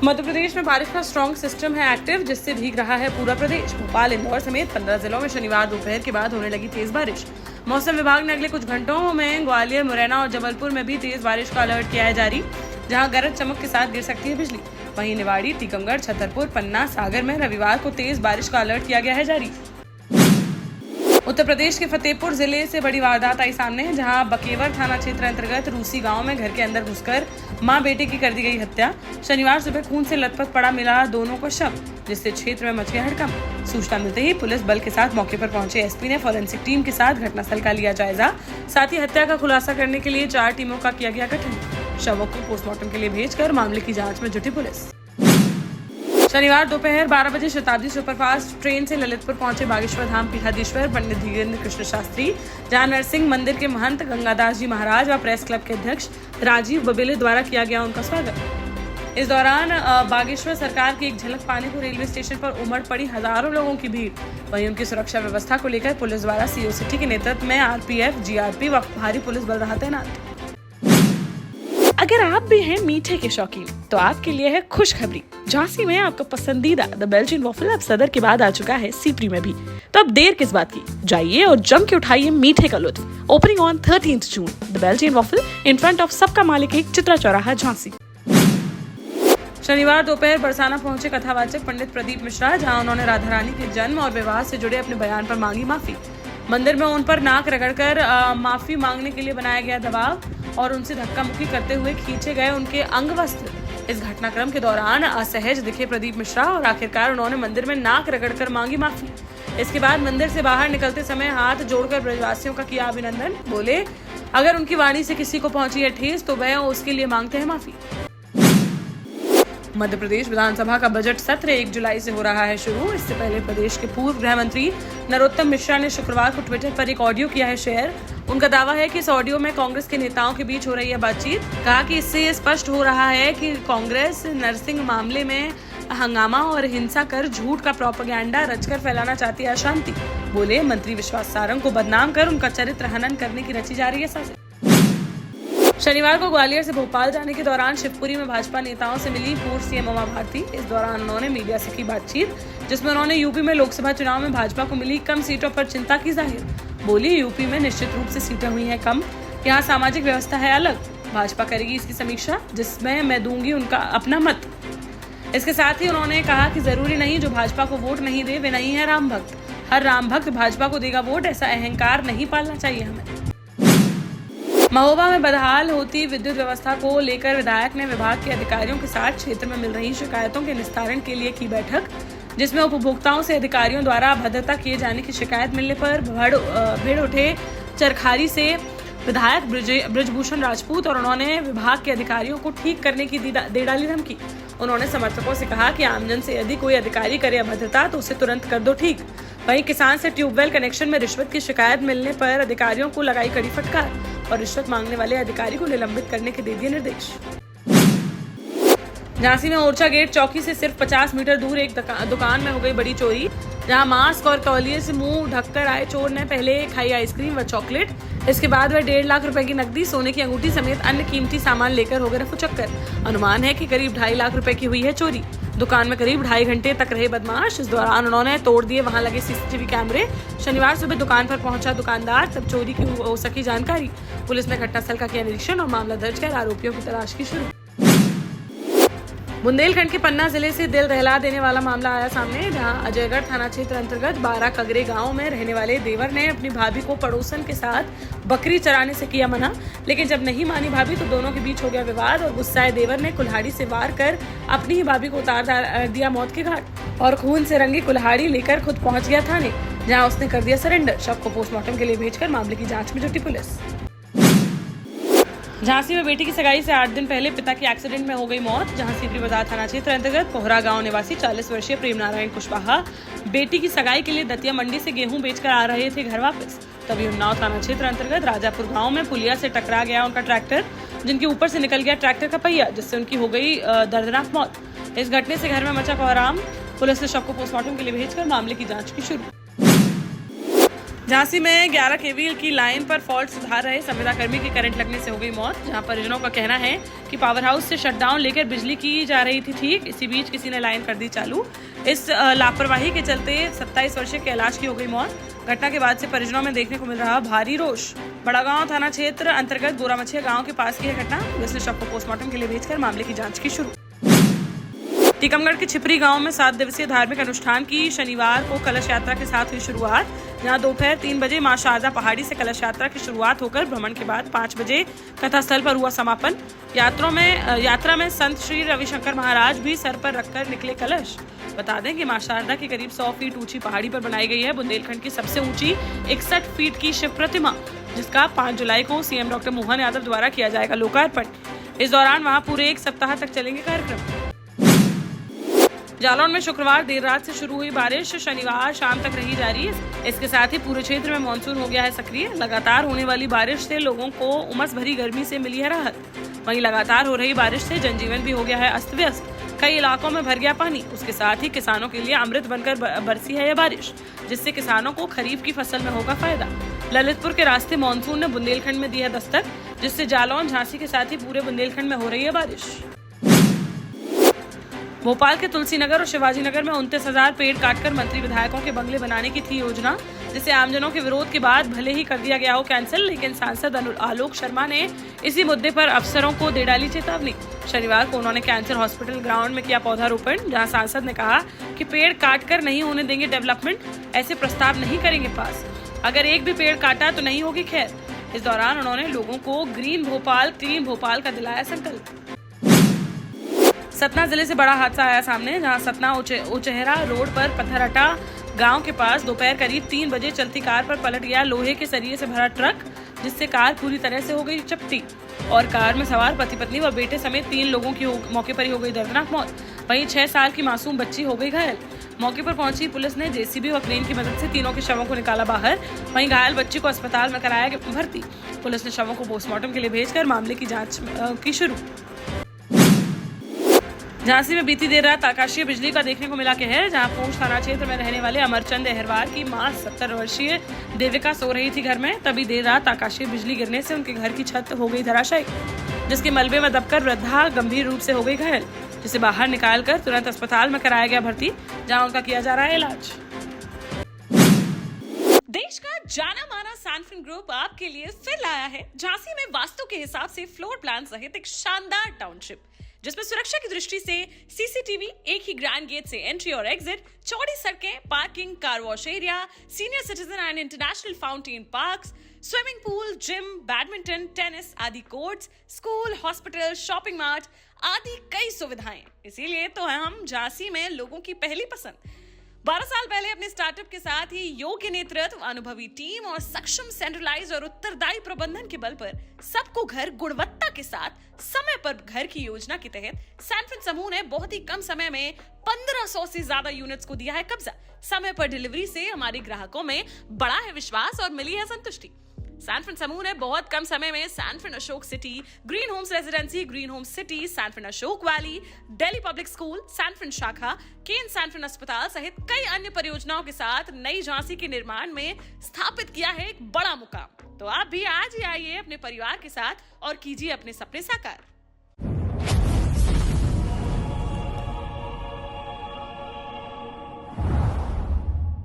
मध्य प्रदेश में बारिश का स्ट्रॉन्ग सिस्टम है एक्टिव, जिससे भीग रहा है पूरा प्रदेश। भोपाल, इंदौर समेत 15 जिलों में शनिवार दोपहर के बाद होने लगी तेज बारिश। मौसम विभाग ने अगले कुछ घंटों में ग्वालियर, मुरैना और जबलपुर में भी तेज बारिश का अलर्ट किया है जारी, जहां गरज चमक के साथ गिर सकती है बिजली। वहीं निवाड़ी, टीकमगढ़, छतरपुर, पन्ना, सागर में रविवार को तेज बारिश का अलर्ट किया गया है जारी। उत्तर प्रदेश के फतेहपुर जिले से बड़ी वारदात आई सामने, जहां बकेवर थाना क्षेत्र अंतर्गत रूसी गांव में घर के अंदर घुसकर मां बेटे की कर दी गई हत्या। शनिवार सुबह खून से लथपथ पड़ा मिला दोनों को शव, जिससे क्षेत्र में मच गया हड़कंप। सूचना मिलते ही पुलिस बल के साथ मौके पर पहुंचे एसपी ने फॉरेंसिक टीम के साथ घटनास्थल का लिया जायजा। साथ ही हत्या का खुलासा करने के लिए 4 टीमों का किया गया गठन। शवों को पोस्टमार्टम के लिए भेजकर मामले की जाँच में जुटी पुलिस। शनिवार दोपहर 12 बजे शताब्दी सुपरफास्ट ट्रेन से ललितपुर पहुंचे बागेश्वर धाम पीठाधीश्वर पंडित धीरेन्द्र कृष्ण शास्त्री, जहां नरसिंह मंदिर के महंत गंगादास जी महाराज व प्रेस क्लब के अध्यक्ष राजीव बबेले द्वारा किया गया उनका स्वागत। इस दौरान बागेश्वर सरकार की एक झलक पाने को रेलवे स्टेशन पर उमड़ पड़ी हजारों लोगों की भीड़। वहीं उनकी सुरक्षा व्यवस्था को लेकर पुलिस द्वारा सीओ सिटी के नेतृत्व में आरपीएफ, जीआरपी व भारी पुलिस बल रहा तैनात। अगर आप भी हैं मीठे के शौकीन, तो आपके लिए है खुशखबरी। झांसी में आपका पसंदीदा द बेल्जियन वॉफल अब सदर के बाद आ चुका है सीपरी में भी। तो अब देर किस बात की, जाइए और जम के उठाइए मीठे का लुत्फ। Opening on 13 June, the Belgian waffle in front of सबका मालिक एक, चित्रा चौराहा, झांसी। शनिवार दोपहर बरसाना पहुंचे कथावाचक पंडित प्रदीप मिश्रा, जहां उन्होंने राधा रानी के जन्म और विवाह से जुड़े अपने बयान पर मांगी माफी। मंदिर में उन पर नाक रगड़कर माफी मांगने के लिए बनाया गया दबाव और उनसे धक्का मुक्की करते हुए खींचे गए उनके अंग वस्त्र। इस घटनाक्रम के दौरान असहज दिखे प्रदीप मिश्रा और आखिरकार उन्होंने मंदिर में नाक रगड़कर मांगी माफी। इसके बाद मंदिर से बाहर निकलते समय हाथ जोड़कर ब्रजवासियों का किया अभिनंदन। बोले, अगर उनकी वाणी से किसी को पहुंची है ठेस तो वह उसके लिए मांगते हैं माफी। मध्य प्रदेश विधानसभा का बजट सत्र 1 जुलाई से हो रहा है शुरू। इससे पहले प्रदेश के पूर्व गृह मंत्री नरोत्तम मिश्रा ने शुक्रवार को ट्विटर पर एक ऑडियो किया है शेयर। उनका दावा है कि इस ऑडियो में कांग्रेस के नेताओं के बीच हो रही है बातचीत। कहा कि इससे ये स्पष्ट हो रहा है कि कांग्रेस नरसिंह मामले में हंगामा और हिंसा कर झूठ का प्रोपेगेंडा रचकर फैलाना चाहती है अशांति। बोले, मंत्री विश्वास सारंग को बदनाम कर उनका चरित्र हनन करने की रची जा रही है साजिश। शनिवार को ग्वालियर से भोपाल जाने के दौरान शिवपुरी में भाजपा नेताओं से मिली पूर्व सीएम उमा भारती। इस दौरान उन्होंने मीडिया से की बातचीत, जिसमें उन्होंने यूपी में लोकसभा चुनाव में भाजपा को मिली कम सीटों पर चिंता की जाहिर। बोली, यूपी में निश्चित रूप से सीटें हुई हैं कम, यहाँ सामाजिक व्यवस्था है अलग। भाजपा करेगी इसकी समीक्षा, जिसमें मैं दूंगी उनका अपना मत। इसके साथ ही उन्होंने कहा कि जरूरी नहीं जो भाजपा को वोट नहीं दे वे नहीं है राम भक्त। हर राम भक्त भाजपा को देगा वोट, ऐसा अहंकार नहीं पालना चाहिए हमें। महोबा में बदहाल होती विद्युत व्यवस्था को लेकर विधायक ने विभाग के अधिकारियों के साथ क्षेत्र में मिल रही शिकायतों के निस्तारण के लिए की बैठक, जिसमें उपभोक्ताओं से अधिकारियों द्वारा अभद्रता किए जाने की शिकायत मिलने पर भीड़ उठे चरखारी से विधायक ब्रिजभूषण राजपूत और उन्होंने विभाग के अधिकारियों को ठीक करने की दे डाली धमकी। उन्होंने समर्थकों से कहा कि आमजन से यदि कोई अधिकारी करे अभद्रता तो उसे तुरंत कर दो ठीक। वहीं किसान से ट्यूबवेल कनेक्शन में रिश्वत की शिकायत मिलने पर अधिकारियों को लगाई कड़ी फटकार और रिश्वत मांगने वाले अधिकारी को निलंबित करने के दे दिए निर्देश। झांसी में ओरछा गेट चौकी से सिर्फ 50 मीटर दूर एक दुकान में हो गई बड़ी चोरी, जहां मास्क और तौलिए से मुंह ढककर आए चोर ने पहले खाई आइसक्रीम व चॉकलेट। इसके बाद वह 1.5 लाख रुपए की नकदी, सोने की अंगूठी समेत अन्य कीमती सामान लेकर हो गए रफूचक्कर। अनुमान है कि करीब 2.5 लाख रुपए की हुई है चोरी। दुकान में करीब 2.5 घंटे तक रहे बदमाश। इस दौरान उन्होंने तोड़ दिए वहां लगे सीसीटीवी कैमरे। शनिवार सुबह दुकान पर पहुंचा दुकानदार, तब चोरी की हो सकी जानकारी। पुलिस ने घटनास्थल का किया निरीक्षण और मामला दर्ज कर आरोपियों की तलाश की शुरू। बुंदेलखंड के पन्ना जिले से दिल दहला देने वाला मामला आया सामने, जहां अजयगढ़ थाना क्षेत्र अंतर्गत 12 कगरे गांव में रहने वाले देवर ने अपनी भाभी को पड़ोसन के साथ बकरी चराने से किया मना, लेकिन जब नहीं मानी भाभी तो दोनों के बीच हो गया विवाद और गुस्साए देवर ने कुल्हाड़ी से वार कर अपनी ही भाभी को उतार दिया मौत के घाट और खून से रंगी कुल्हाड़ी लेकर खुद पहुंच गया थाने, जहाँ उसने कर दिया सरेंडर। शव को पोस्टमार्टम के लिए भेजकर मामले की जाँच में जुटी पुलिस। झांसी में बेटी की सगाई से 8 दिन पहले पिता की एक्सीडेंट में हो गई मौत, जहां सीपरी बाजार थाना क्षेत्र अंतर्गत पोहरा गांव निवासी 40 वर्षीय प्रेम नारायण कुशवाहा बेटी की सगाई के लिए दतिया मंडी से गेहूं बेचकर आ रहे थे घर वापस। तभी उन्नाव थाना क्षेत्र अंतर्गत राजापुर गांव में पुलिया से टकरा गया उनका ट्रैक्टर, जिनके ऊपर से निकल गया ट्रैक्टर का पहिया, जिससे उनकी हो गई दर्दनाक मौत। इस घटने से घर में मचा कोहराम। पुलिस ने शव को पोस्टमार्टम के लिए भेजकर मामले की जाँच की शुरू। झांसी में 11 केवी की लाइन पर फॉल्ट सुधार रहे संविदा कर्मी की करंट लगने से हो गई मौत। जहां परिजनों का कहना है कि पावर हाउस से शटडाउन लेकर बिजली की जा रही थी ठीक, इसी बीच किसी ने लाइन कर दी चालू। इस लापरवाही के चलते 27 वर्षीय कैलाश की हो गई मौत। घटना के बाद से परिजनों में देखने को मिल रहा भारी रोष। बड़ागांव थाना क्षेत्र अंतर्गत गोरामछिया गांव के पास की है घटना। पुलिस ने शव को पोस्टमार्टम के लिए भेजकर मामले की जांच की शुरू। टीकमगढ़ के छिपरी गांव में 7 दिवसीय धार्मिक अनुष्ठान की शनिवार को कलश यात्रा के साथ हुई शुरुआत। जहां दोपहर 3 बजे मां शारदा पहाड़ी से कलश यात्रा की शुरुआत होकर भ्रमण के बाद 5 बजे कथा स्थल पर हुआ समापन। यात्रा में संत श्री रविशंकर महाराज भी सर पर रखकर निकले कलश। बता दें कि मां शारदा की करीब 100 फीट ऊंची पहाड़ी पर बनाई गई है बुंदेलखंड की सबसे ऊंची 61 फीट की शिव प्रतिमा, जिसका 5 जुलाई को सीएम डॉक्टर मोहन यादव द्वारा किया जाएगा लोकार्पण। इस दौरान वहां पूरे 1 सप्ताह तक चलेंगे कार्यक्रम। जालौन में शुक्रवार देर रात से शुरू हुई बारिश शनिवार शाम तक रही जारी। इसके साथ ही पूरे क्षेत्र में मानसून हो गया है सक्रिय। लगातार होने वाली बारिश से लोगों को उमस भरी गर्मी से मिली है राहत। वहीं लगातार हो रही बारिश से जनजीवन भी हो गया है अस्त व्यस्त। कई इलाकों में भर गया पानी। उसके साथ ही किसानों के लिए अमृत बनकर बरसी है यह बारिश, जिससे किसानों को खरीफ की फसल में होगा फायदा। ललितपुर के रास्ते मानसून ने बुंदेलखंड में दी है दस्तक, जिससे जालौन झांसी के साथ ही पूरे बुंदेलखंड में हो रही है बारिश। भोपाल के तुलसीनगर और शिवाजी नगर में 29,000 पेड़ काटकर मंत्री विधायकों के बंगले बनाने की थी योजना, जिसे आमजनों के विरोध के बाद भले ही कर दिया गया हो कैंसिल, लेकिन सांसद आलोक शर्मा ने इसी मुद्दे पर अफसरों को दे डाली चेतावनी। शनिवार को उन्होंने कैंसर हॉस्पिटल ग्राउंड में किया पौधारोपण, जहां सांसद ने कहा कि पेड़ काटकर नहीं होने देंगे डेवलपमेंट, ऐसे प्रस्ताव नहीं करेंगे पास। अगर एक भी पेड़ काटा तो नहीं होगी खैर। इस दौरान उन्होंने लोगों को ग्रीन भोपाल क्लीन भोपाल का दिलाया संकल्प। सतना जिले से बड़ा हादसा आया सामने, जहां सतना उचेहरा रोड पर पत्थरहटा गांव के पास दोपहर करीब 3 बजे चलती कार पर पलट गया लोहे के सरिये से भरा ट्रक, जिससे कार पूरी तरह से हो गई चपटी और कार में सवार पति पत्नी व बेटे समेत 3 लोगों की मौके पर ही हो गई दर्दनाक मौत। वहीं 6 साल की मासूम बच्ची हो गई घायल। मौके पर पहुंची पुलिस ने जेसीबी व क्रेन की मदद से तीनों के शवों को निकाला बाहर। वहीं घायल बच्ची को अस्पताल में कराया गया भर्ती। पुलिस ने शवों को पोस्टमार्टम के लिए भेजकर मामले की जाँच की शुरू। झांसी में बीती देर रात आकाशीय बिजली का देखने को मिला कहर, जहां पूंछ थाना क्षेत्र में रहने वाले अमरचंद अहरवार की मां 70 वर्षीय देविका सो रही थी घर में। तभी देर रात आकाशीय बिजली गिरने से उनके घर की छत हो गई धराशायी, जिसके मलबे में दबकर वृद्धा गंभीर रूप से हो गई घायल, जिसे बाहर निकालकर तुरंत अस्पताल में कराया गया भर्ती, जहाँ उनका किया जा रहा है इलाज। देश का जाना माना सैनफिन ग्रुप आपके लिए फिर लाया है झांसी में वास्तु के हिसाब से फ्लोर प्लान सहित एक शानदार टाउनशिप, जिसमें सुरक्षा की दृष्टि से सीसीटीवी, एक ही ग्रैंड गेट से एंट्री और एग्जिट, चौड़ी सड़कें, parking, car wash area, senior citizen and international fountain parks, swimming pool, gym, badminton, tennis आदि courts, school, hospital, shopping mart आदि कई सुविधाएं। इसीलिए तो हम झांसी में लोगों की पहली पसंद। 12 साल पहले अपने स्टार्टअप के साथ ही योग्य नेतृत्व, अनुभवी टीम और सक्षम सेंट्रलाइज और उत्तरदायी प्रबंधन के बल पर सबको घर गुणवत्ता के साथ समय पर घर की योजना के तहत सैनफिन समूह ने बहुत ही कम समय में 1500 से ज्यादा यूनिट्स को दिया है कब्जा। समय पर डिलीवरी से हमारे ग्राहकों में बड़ा है विश्वास और मिली है संतुष्टि। सैनफिन समूह ने बहुत कम समय में Sanfin Ashok city, green homes residency, green homes city, Sanfin Ashok valley, Delhi public school, Sanfin शाखा, केन सैनफिन अस्पताल सहित कई अन्य परियोजनाओं के साथ नई झांसी के निर्माण में स्थापित किया है एक बड़ा मुकाम। तो आप भी आज ही आइए अपने परिवार के साथ और कीजिए अपने सपने साकार।